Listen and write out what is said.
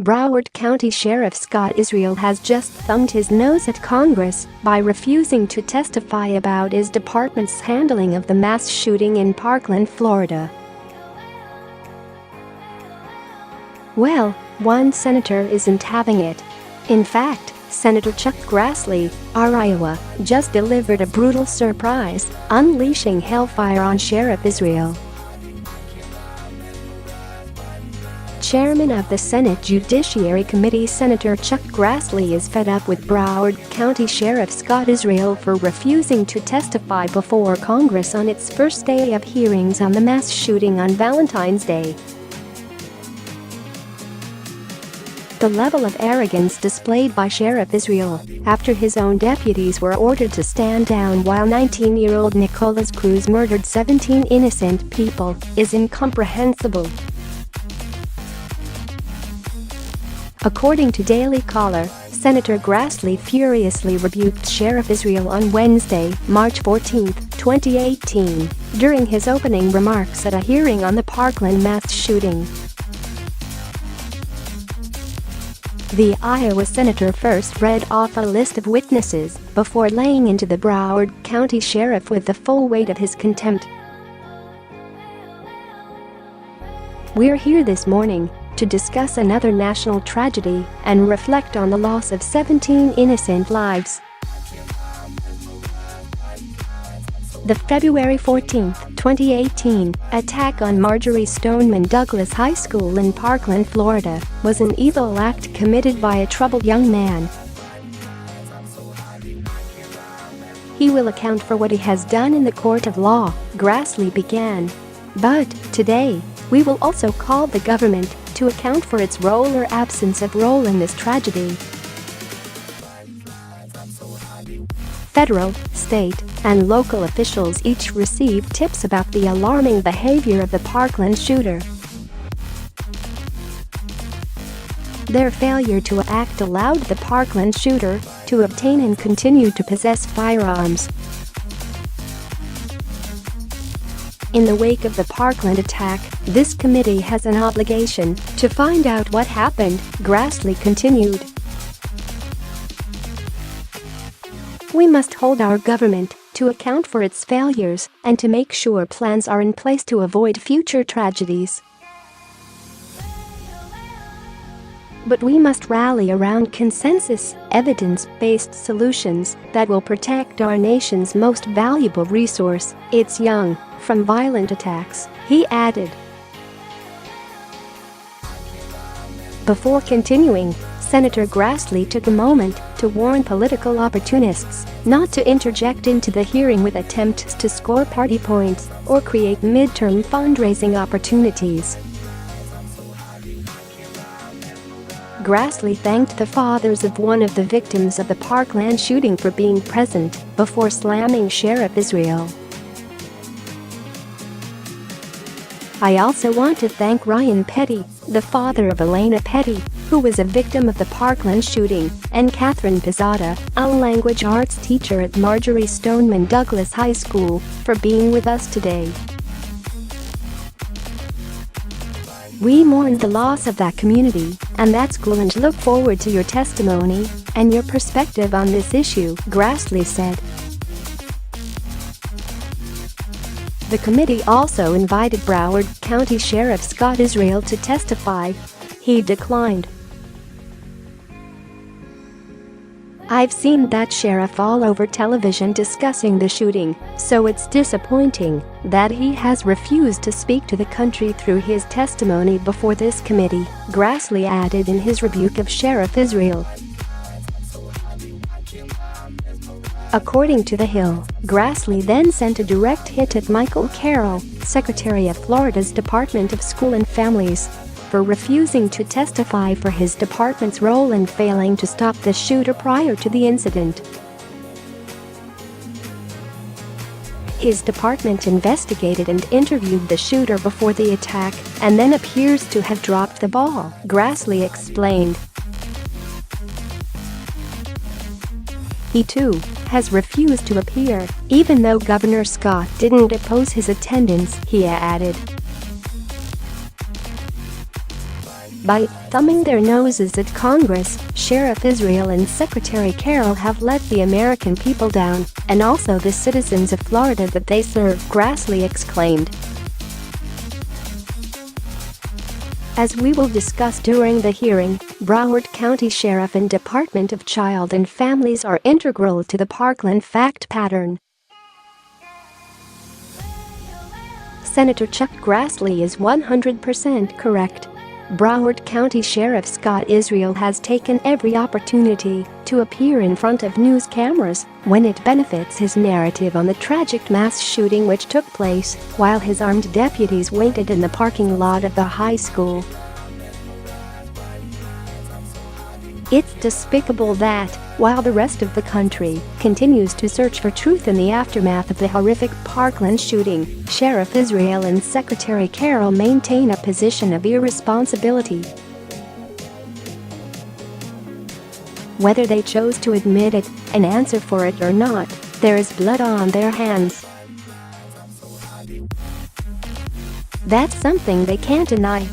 Broward County Sheriff Scott Israel has just thumbed his nose at Congress by refusing to testify about his department's handling of the mass shooting in Parkland, Florida. Well, one senator isn't having it. In fact, Senator Chuck Grassley, of Iowa, just delivered a brutal surprise, unleashing hellfire on Sheriff Israel. Chairman of the Senate Judiciary Committee Senator Chuck Grassley is fed up with Broward County Sheriff Scott Israel for refusing to testify before Congress on its first day of hearings on the mass shooting on Valentine's Day. The level of arrogance displayed by Sheriff Israel after his own deputies were ordered to stand down while 19-year-old Nikolas Cruz murdered 17 innocent people is incomprehensible. According to Daily Caller, Senator Grassley furiously rebuked Sheriff Israel on Wednesday, March 14, 2018, during his opening remarks at a hearing on the Parkland mass shooting. The Iowa senator first read off a list of witnesses before laying into the Broward County Sheriff with the full weight of his contempt. "We're here this morning to discuss another national tragedy and reflect on the loss of 17 innocent lives." The February 14, 2018, attack on Marjory Stoneman Douglas High School in Parkland, Florida, was an evil act committed by a troubled young man. "He will account for what he has done in the court of law," Grassley began. "But, today, we will also call the government to account for its role or absence of role in this tragedy." Federal, state, and local officials each received tips about the alarming behavior of the Parkland shooter. Their failure to act allowed the Parkland shooter to obtain and continue to possess firearms. In the wake of the Parkland attack, this committee has an obligation to find out what happened, Grassley continued. "We must hold our government to account for its failures and to make sure plans are in place to avoid future tragedies. But we must rally around consensus, evidence-based solutions that will protect our nation's most valuable resource, its young, from violent attacks," he added. Before continuing, Senator Grassley took a moment to warn political opportunists not to interject into the hearing with attempts to score party points or create midterm fundraising opportunities. Grassley thanked the fathers of one of the victims of the Parkland shooting for being present before slamming Sheriff Israel. "I also want to thank Ryan Petty, the father of Alaina Petty, who was a victim of the Parkland shooting, and Katherine Posada, a language arts teacher at Marjory Stoneman Douglas High School, for being with us today. We mourn the loss of that community, and that's cool, and look forward to your testimony and your perspective on this issue," Grassley said. The committee also invited Broward County Sheriff Scott Israel to testify. He declined. "I've seen that sheriff all over television discussing the shooting, so it's disappointing that he has refused to speak to the country through his testimony before this committee," Grassley added in his rebuke of Sheriff Israel. According to The Hill, Grassley then sent a direct hit at Michael Carroll, Secretary of Florida's Department of School and Families, for refusing to testify for his department's role in failing to stop the shooter prior to the incident. His department investigated and interviewed the shooter before the attack and then appears to have dropped the ball, Grassley explained. He too has refused to appear, even though Governor Scott didn't oppose his attendance, he added. By thumbing their noses at Congress, Sheriff Israel and Secretary Carroll have let the American people down, and also the citizens of Florida that they serve, Grassley exclaimed. As we will discuss during the hearing, Broward County Sheriff and Department of Child and Families are integral to the Parkland fact pattern. Senator Chuck Grassley is 100% correct. Broward County Sheriff Scott Israel has taken every opportunity to appear in front of news cameras when it benefits his narrative on the tragic mass shooting which took place while his armed deputies waited in the parking lot of the high school. It's despicable that, while the rest of the country continues to search for truth in the aftermath of the horrific Parkland shooting, Sheriff Israel and Secretary Carroll maintain a position of irresponsibility. Whether they chose to admit it and answer for it or not, there is blood on their hands. That's something they can't deny.